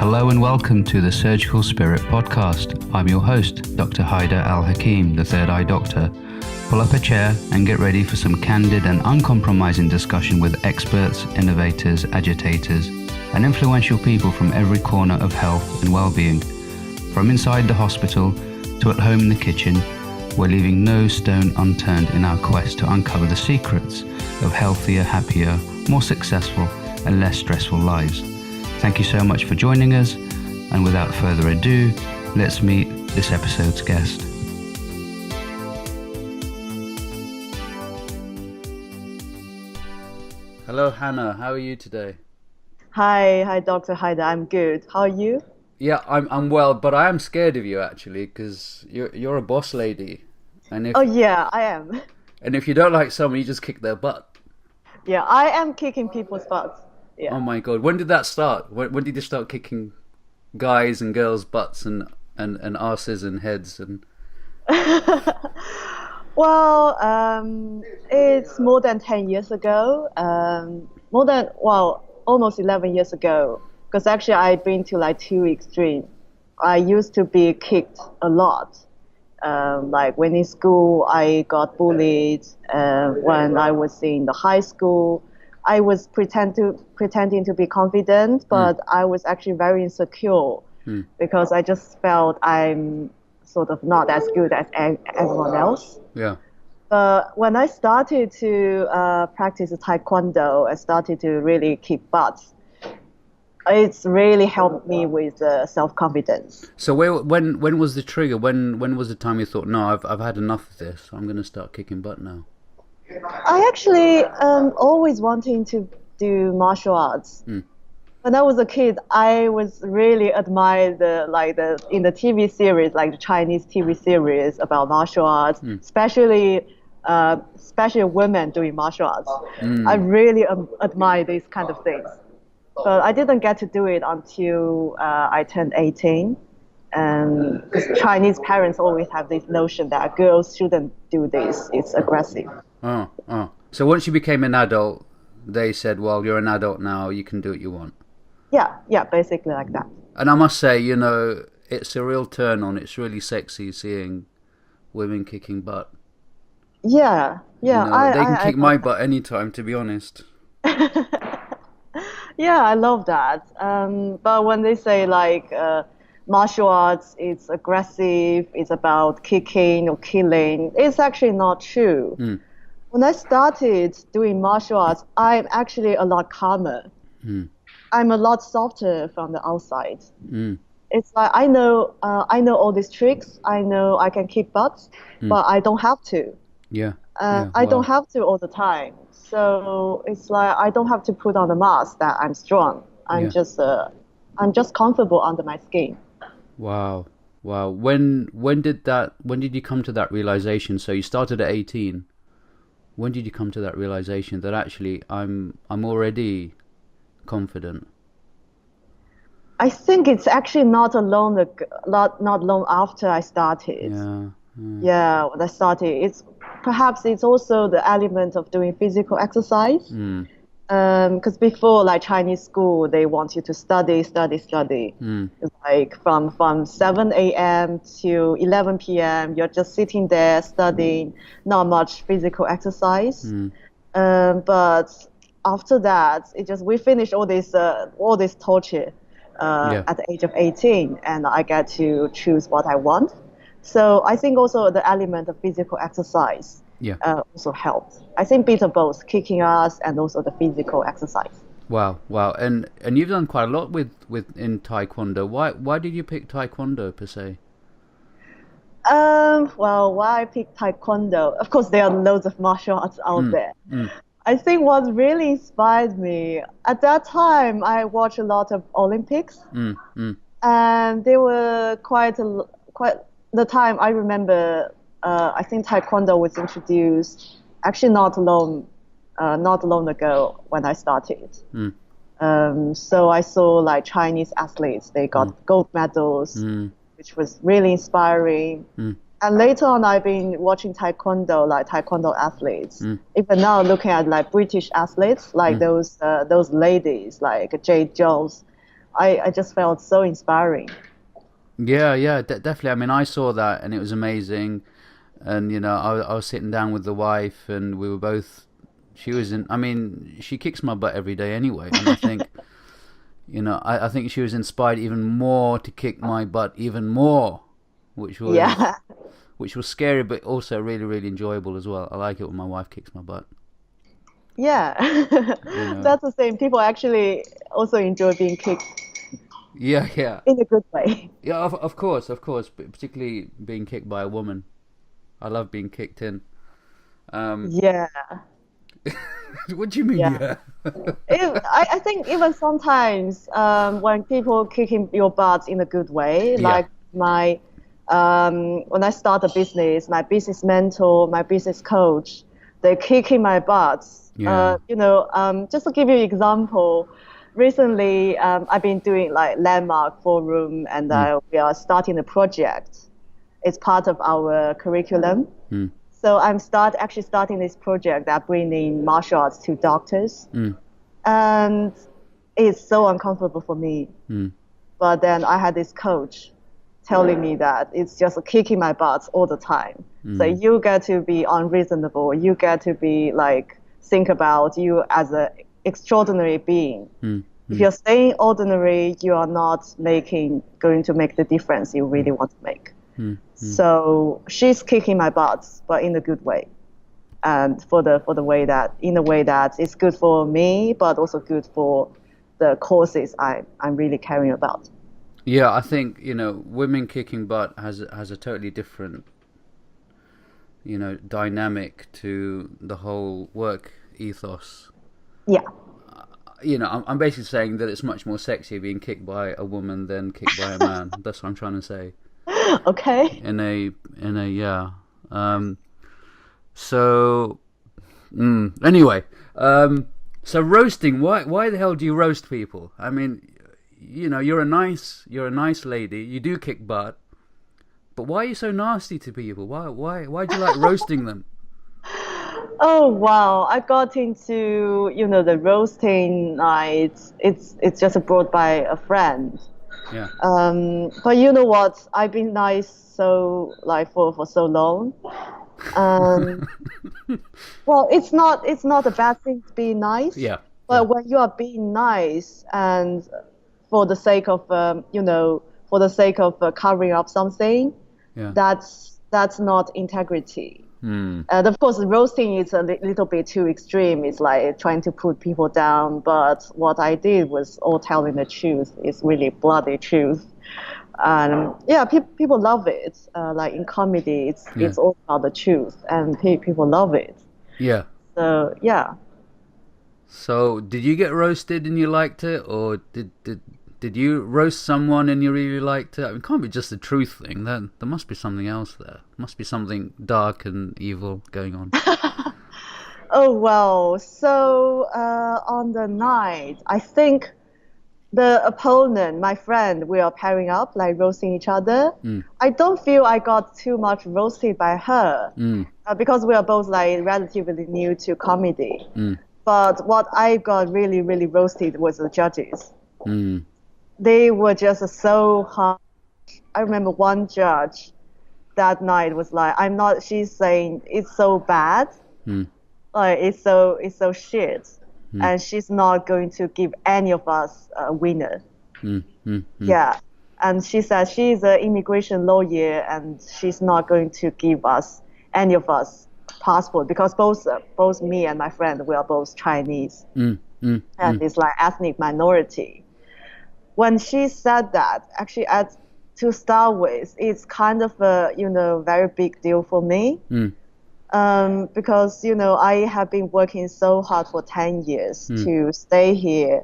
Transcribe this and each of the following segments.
Hello and welcome to the Surgical Spirit podcast. I'm your host, Dr. Haidar Al-Hakim, the Third Eye Doctor. Pull up a chair and get ready for some candid and uncompromising discussion with experts, innovators, agitators, and influential people from every corner of health and well-being. From inside the hospital to at home in the kitchen, we're leaving no stone unturned in our quest to uncover the secrets of healthier, happier, more successful, and less stressful lives. Thank you so much for joining us, and without further ado, let's meet this episode's guest. Hello, Hannah. How are you today? Hi, Dr. Haidar. I'm good. How are you? Yeah, I'm well, but I am scared of you actually, because you're a boss lady, and if Yeah, I am. and if you don't like someone, you just kick their butt. Yeah, I am kicking people's butts. Yeah. Oh my God, when did that start? When did you start kicking guys and girls' butts and arses and heads and? Well, it's more than 10 years ago. Almost 11 years ago. Because actually, I've been to like two extremes. I used to be kicked a lot. Like when in school, I got bullied. When I was in the high school, I was pretending to be confident, but I was actually very insecure because I just felt I'm sort of not as good as everyone else. Yeah. But when I started to practice Taekwondo, I started to really kick butts. It's really helped me with self-confidence. So when was the trigger? When was the time you thought, no, I've had enough of this. I'm going to start kicking butt now. I actually always wanting to do martial arts. When I was a kid, I was really admired in the TV series, like the Chinese TV series about martial arts, especially women doing martial arts. I really admire these kind of things. But I didn't get to do it until I turned 18. And because Chinese parents always have this notion that girls shouldn't do this. It's aggressive. Oh. So once you became an adult, they said, well, you're an adult now, you can do what you want. Yeah, basically like that. And I must say, it's a real turn on. It's really sexy seeing women kicking butt. Yeah. They can kick my butt anytime, to be honest. Yeah, I love that. But when they say martial arts, it's aggressive, it's about kicking or killing, it's actually not true. When I started doing martial arts, I'm actually a lot calmer. I'm a lot softer from the outside. It's like I know all these tricks. I know I can kick butts, but I don't have to. I don't have to all the time. So it's like I don't have to put on the mask that I'm strong. I'm just comfortable under my skin. Wow. When did you come to that realization? So you started at 18. When did you come to that realization that actually I'm already confident? I think it's actually not long after I started. Yeah, when I started, it's also the element of doing physical exercise. Because before, like Chinese school, they want you to study. It's like from 7 a.m. to 11 p.m., you're just sitting there studying, not much physical exercise. But after that, we finish all this torture at the age of 18, and I get to choose what I want. So I think also the element of physical exercise also helps. I think bit of both, kicking ass and also the physical exercise. Wow. And you've done quite a lot in Taekwondo. Why did you pick Taekwondo per se? Why I picked Taekwondo? Of course, there are loads of martial arts out there. I think what really inspired me at that time, I watched a lot of Olympics, and they were quite the time I remember. I think Taekwondo was introduced actually not long ago when I started. So I saw like Chinese athletes, they got gold medals, which was really inspiring. And later on, I've been watching Taekwondo athletes. Even now, looking at like British athletes, like those ladies, like Jade Jones, I just felt so inspiring. Yeah, definitely. I mean, I saw that and it was amazing. And, you know, I was sitting down with the wife and we were both, she kicks my butt every day anyway. And I think, you know, I think she was inspired even more to kick my butt even more, which was scary, but also really, really enjoyable as well. I like it when my wife kicks my butt. Yeah, You know? that's the same. People actually also enjoy being kicked. Yeah. In a good way. Yeah, of course, but particularly being kicked by a woman. I love being kicked in. Yeah. What do you mean, yeah? I think even sometimes when people kicking your butt in a good way, like when I start a business, my business mentor, my business coach, they're kicking my butt. Yeah. Just to give you an example, recently I've been doing like Landmark Forum, and we are starting a project. It's part of our curriculum. So I'm actually starting this project that bringing martial arts to doctors. And it's so uncomfortable for me. But then I had this coach telling me that it's just kicking my butt all the time. So you get to be unreasonable. You get to be like, think about you as an extraordinary being. If you're staying ordinary, you are not going to make the difference you really want to make. So she's kicking my butt, but in a good way, and in a way that is good for me, but also good for the causes I'm really caring about. Yeah, I think, you know, women kicking butt has a totally different, you know, dynamic to the whole work ethos. Yeah. You know, I'm basically saying that it's much more sexy being kicked by a woman than kicked by a man. That's what I'm trying to say. Okay. Anyway, so roasting. Why the hell do you roast people? I mean, you know, you're a nice lady. You do kick butt, but why are you so nasty to people? Why do you like roasting them? Oh wow! I got into the roasting night. It's just brought by a friend. Yeah. But you know what? I've been nice for so long. Well, it's not a bad thing to be nice. Yeah. But when you are being nice and for the sake of covering up something, that's not integrity. And of course, roasting is a little bit too extreme. It's like trying to put people down. But what I did was all telling the truth. It's really bloody truth. And people love it. Like in comedy, it's all about the truth, and people love it. Yeah. So yeah. So did you get roasted and you liked it, or did you roast someone and you really liked it? I mean, it can't be just the truth thing. There must be something else there. Must be something dark and evil going on. Oh, well, so on the night, I think the opponent, my friend, we are pairing up, like roasting each other. I don't feel I got too much roasted by her because we are both like relatively new to comedy. But what I got really, really roasted was the judges. They were just so harsh. I remember one judge that night was like, she's saying it's so bad. Like it's so shit. And she's not going to give any of us a winner. Yeah. And she said she's an immigration lawyer and she's not going to give any of us passport because both me and my friend, we are both Chinese. And it's like ethnic minority. When she said that, actually, to start with, it's kind of a very big deal for me, because I have been working so hard for 10 years to stay here,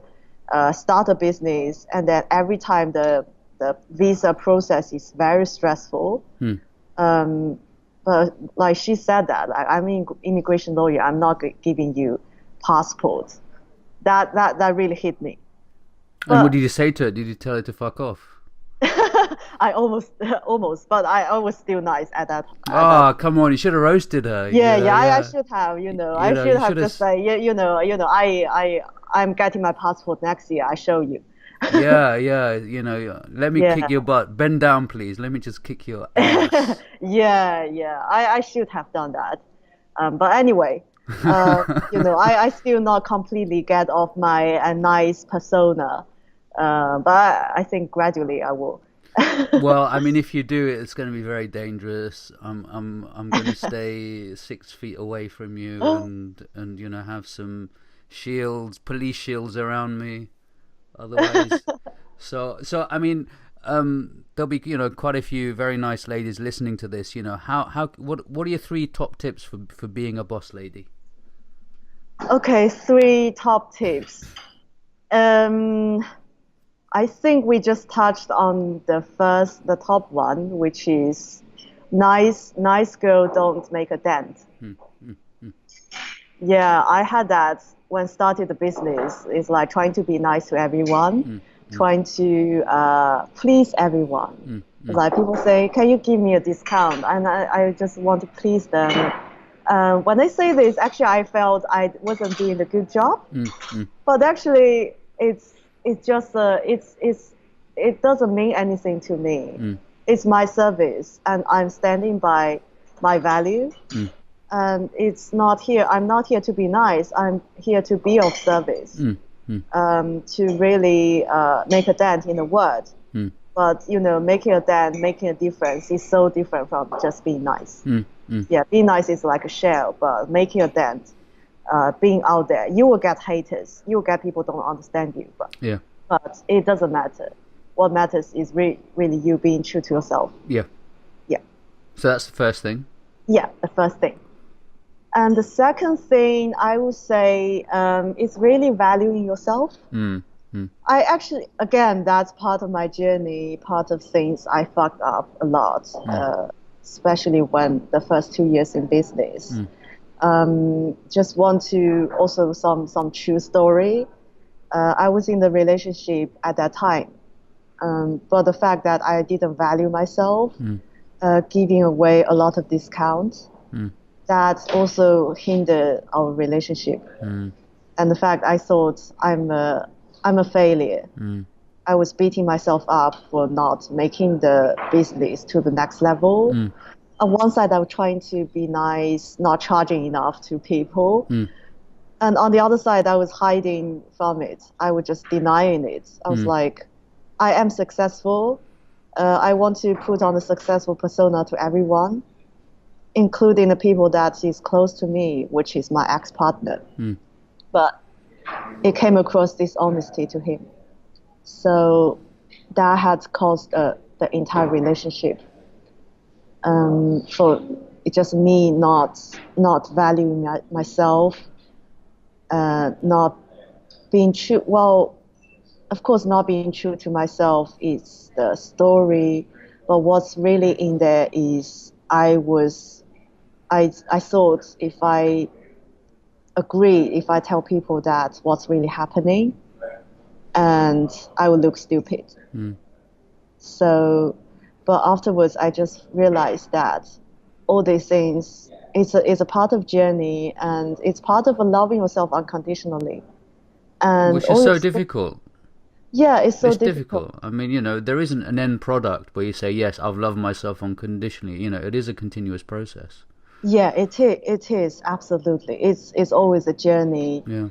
start a business, and then every time the visa process is very stressful. But like she said that, like, I'm an immigration lawyer, I'm not giving you passports. That really hit me. And what did you say to her? Did you tell her to fuck off? I almost, but I was still nice at that. Come on! You should have roasted her. I should have. I should have just say, I'm getting my passport next year. I show you. Yeah, yeah, let me kick Yeah. your butt. Bend down, please. Let me just kick your ass. Yeah, yeah. I should have done that. But anyway, uh, I still not completely get off my nice persona. But I think gradually I will. Well, I mean, if you do it, it's going to be very dangerous. I'm going to stay 6 feet away from you, and have some shields, police shields around me. Otherwise, so I mean, there'll be quite a few very nice ladies listening to this. What are your 3 top tips for being a boss lady? Okay, 3 top tips. Um, I think we just touched on the top one, which is nice girl don't make a dent. Yeah, I had that when started the business. It's like trying to be nice to everyone, trying to please everyone. It's like people say, "Can you give me a discount?" And I just want to please them. When they say this, actually, I felt I wasn't doing a good job. But actually, it's just it doesn't mean anything to me. It's my service, and I'm standing by my value. And it's not here. I'm not here to be nice. I'm here to be of service, to really make a dent in the world. But making a dent, making a difference is so different from just being nice. Yeah, being nice is like a shell, but making a dent, being out there, you will get haters. You will get people don't understand you. But it doesn't matter. What matters is really you being true to yourself. Yeah. Yeah. So that's the first thing. Yeah, the first thing. And the second thing I would say is really valuing yourself. I actually, again, that's part of my journey, part of things I fucked up a lot, especially when the first 2 years in business. Just want to also some true story. I was in the relationship at that time, but the fact that I didn't value myself, giving away a lot of discounts, that also hindered our relationship. And the fact I thought I'm a failure. I was beating myself up for not making the business to the next level. On one side, I was trying to be nice, not charging enough to people. And on the other side, I was hiding from it. I was just denying it. I was like, I am successful. I want to put on a successful persona to everyone, including the people that is close to me, which is my ex-partner. But it came across dishonesty to him. So that had caused the entire relationship. For it's just me not valuing myself, not being true. Well, of course, not being true to myself is the story, but what's really in there is I thought if I tell people that what's really happening, and I would look stupid. So, but afterwards, I just realized that all these things is a part of journey, and it's part of loving yourself unconditionally. And which is so difficult. Yeah, it's so difficult. I mean, there isn't an end product where you say, yes, I've loved myself unconditionally. It is a continuous process. Yeah, it is absolutely. It's always a journey. Yeah.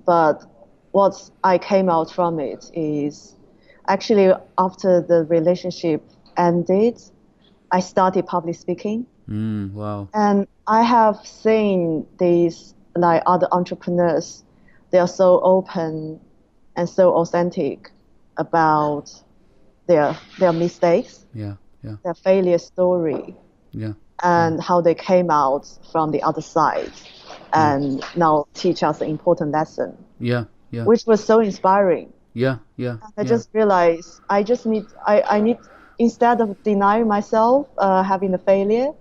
But what I came out from it is actually after the relationship ended, I started public speaking. Wow. And I have seen these like other entrepreneurs, they are so open and so authentic about their mistakes, their failure story, and how they came out from the other side, and now teach us an important lesson. Which was so inspiring. I just realized I need instead of denying myself having a failure.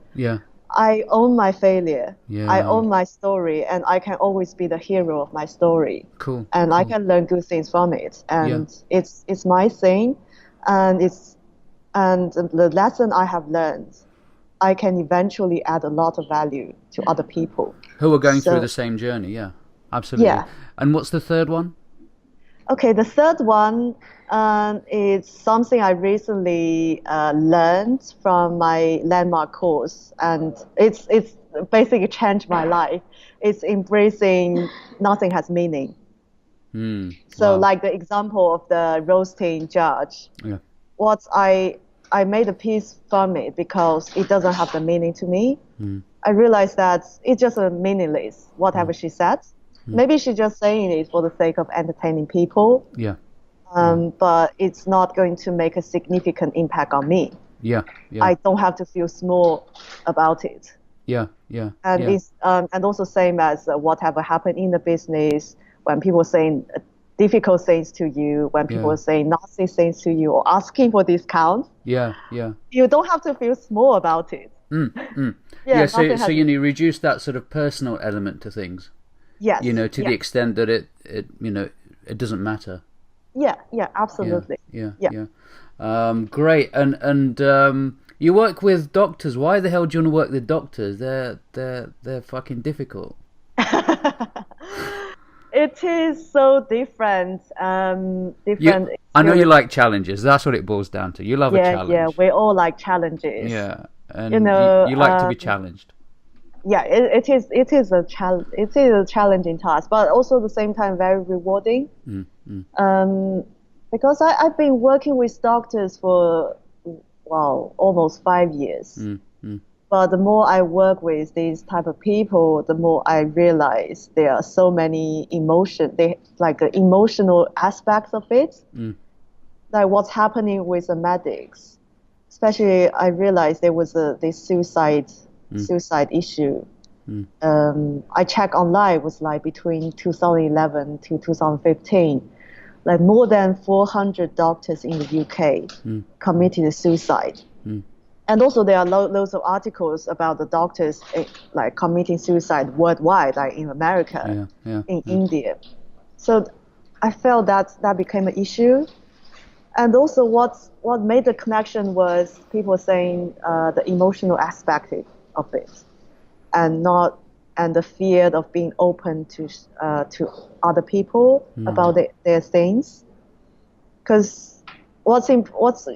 I own my failure. I own my story, and I can always be the hero of my story. Cool. And I can learn good things from it. And it's my thing, and the lesson I have learned, I can eventually add a lot of value to other people who are going through the same journey. Yeah, absolutely. And what's the third one? Okay, the third one is something I recently learned from my landmark course, and it's basically changed my life. It's embracing nothing has meaning. So, Wow. like the example of the roasting judge, Yeah. what I made a piece from it because it doesn't have the meaning to me. I realized that it's just a meaningless, whatever she said. Maybe she's just saying it for the sake of entertaining people, Yeah. but it's not going to make a significant impact on me. Yeah. Yeah. I don't have to feel small about it. Yeah. Yeah. And Yeah. it's and also same as whatever happened in the business when people saying difficult things to you, when people Yeah. are saying nasty things to you or asking for discounts, Yeah. Yeah. you don't have to feel small about it. Yeah, Yeah, so nothing has. you know, reduce that sort of personal element to things, Yes. you know, to the Yeah. extent that it you know, it doesn't matter. Yeah. Yeah. Yeah, Absolutely. yeah, Yeah. yeah. Great. And you work with doctors. Why the hell do you want to work with doctors? They're fucking difficult. It is so different. Different I know you experience. like challenges. That's what it boils down to. You love a Yeah. Yeah. challenge. We all like challenges. Yeah, You and know. you like to be challenged. Yeah. It is a challenge. It is a challenging task, but also at the same time very rewarding. Because I've been working with doctors for almost 5 years. But the more I work with these type of people, the more I realize there are so many like the emotional aspects of it, like what's happening with the medics. Especially, I realized there was this suicide issue. I checked online, it was like between 2011 to 2015, like more than 400 doctors in the UK committed suicide. And also there are loads of articles about the doctors like committing suicide worldwide, like in America, in India. So I felt that became an issue. And also what made the connection was people saying the emotional aspect of it, and the fear of being open to other people about their things. Because what's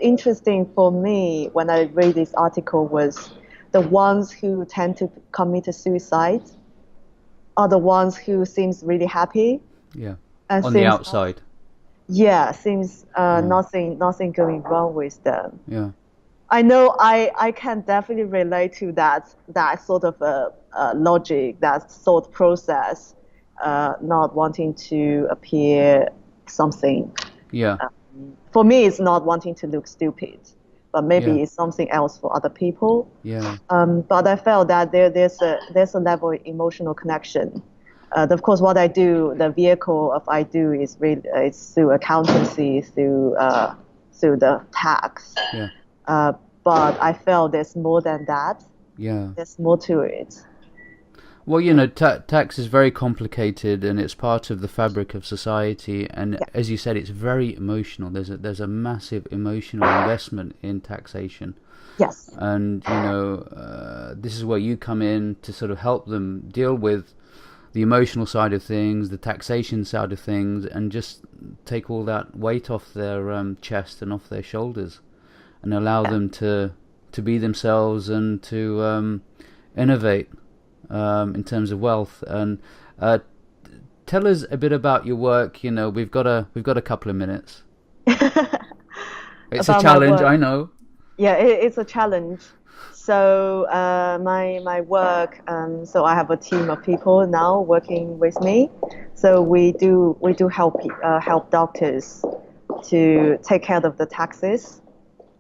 interesting for me when I read this article was the ones who tend to commit a suicide are the ones who seems really happy. Yeah. And On the outside. Seems nothing going wrong with them. Yeah. I know I can definitely relate to that sort of logic, that thought process, not wanting to appear something. Yeah. For me, it's not wanting to look stupid, but maybe Yeah. it's something else for other people. Yeah. But I felt that there's a level of emotional connection. Of course, what I do, the vehicle of I do is really it's through accountancy, through the tax. Yeah. But I felt there's more than that. Yeah. There's more to it. Well, you know, tax is very complicated, and it's part of the fabric of society. And as you said, it's very emotional. There's a massive emotional investment in taxation. Yes. And you know, this is where you come in to sort of help them deal with the emotional side of things, the taxation side of things, and just take all that weight off their chest and off their shoulders, and allow them to be themselves and to innovate. In terms of wealth. And tell us a bit about your work. You know, we've got a couple of minutes. It's a challenge, I know. Yeah, it's a challenge. So my work. So I have a team of people now working with me. So we do help doctors to take care of the taxes,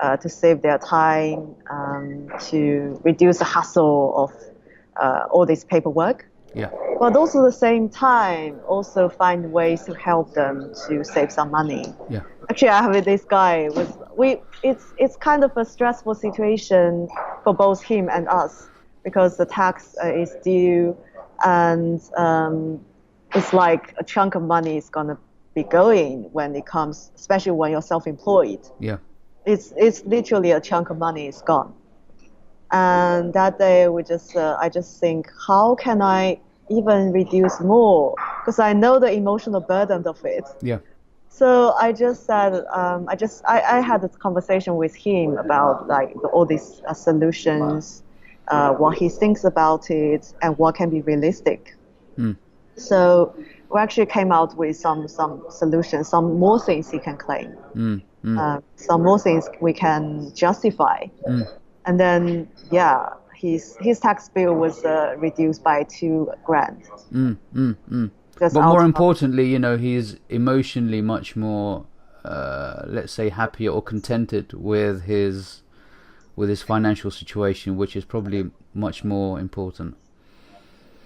to save their time, to reduce the hassle of all this paperwork. Yeah. But also at the same time, also find ways to help them to save some money. Yeah. Actually, I have this guy. It's kind of a stressful situation for both him and us because the tax is due, and it's like a chunk of money is gonna be going when it comes, especially when you're self-employed. Yeah. It's literally a chunk of money is gone. And that day, I just think, how can I even reduce more? Because I know the emotional burden of it. Yeah. So I just said, I had this conversation with him about like all these solutions, what he thinks about it, and what can be realistic. So we actually came out with some solutions, some more things he can claim, some more things we can justify, and then his tax bill was reduced by $2,000. But more importantly, you know, he's emotionally much more, let's say, happier or contented with his financial situation, which is probably much more important.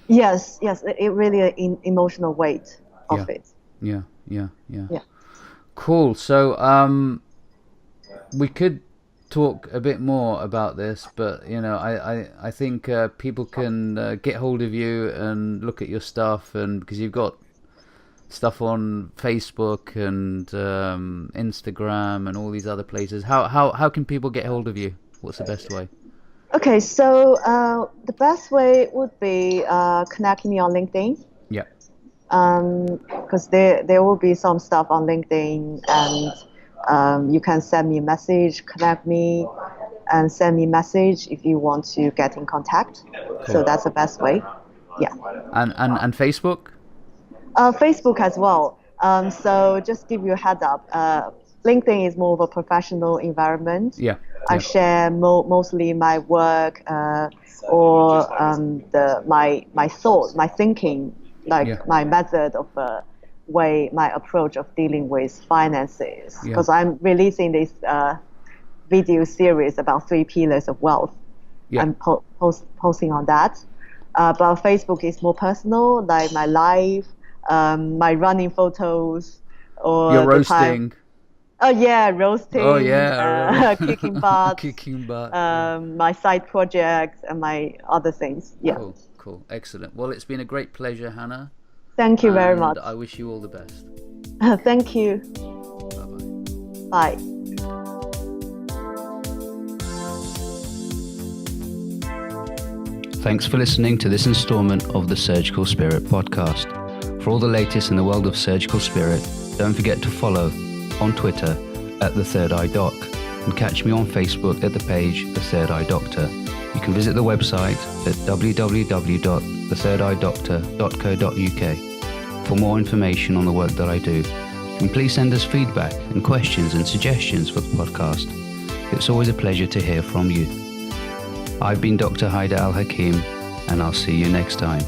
Yes, it really emotional weight of it. Yeah. Cool. So we could talk a bit more about this, but you know, I think people can get hold of you and look at your stuff, and because you've got stuff on Facebook and Instagram and all these other places. How can people get hold of you? What's the best way? Okay, so the best way would be connecting me on LinkedIn. Yeah. Because there will be some stuff on LinkedIn, and you can send me a message, connect me, and send me a message if you want to get in contact. Cool. So that's the best way. Yeah. And Facebook? Facebook as well. So just give you a head up. LinkedIn is more of a professional environment. Yeah. I share mostly my work or my thoughts, my thinking, my method of my approach of dealing with finances. Because I'm releasing this video series about 3 pillars of wealth. Yeah. I'm posting on that. But Facebook is more personal, like my life, my running photos, or you're roasting. Oh yeah, roasting. Oh yeah, kicking butt. Yeah. My side projects and my other things. Yeah. Cool. Excellent. Well, it's been a great pleasure, Hannah. Thank you very much. I wish you all the best. Thank you. Bye-bye. Bye. Thanks for listening to this installment of the Surgical Spirit podcast. For all the latest in the world of surgical spirit, don't forget to follow on Twitter at The Third Eye Doc, and catch me on Facebook at the page The Third Eye Doctor. You can visit the website at www.thethirdeeyedoctor.co.uk for more information on the work that I do. And please send us feedback and questions and suggestions for the podcast. It's always a pleasure to hear from you. I've been Dr. Haidar Al-Hakim, and I'll see you next time.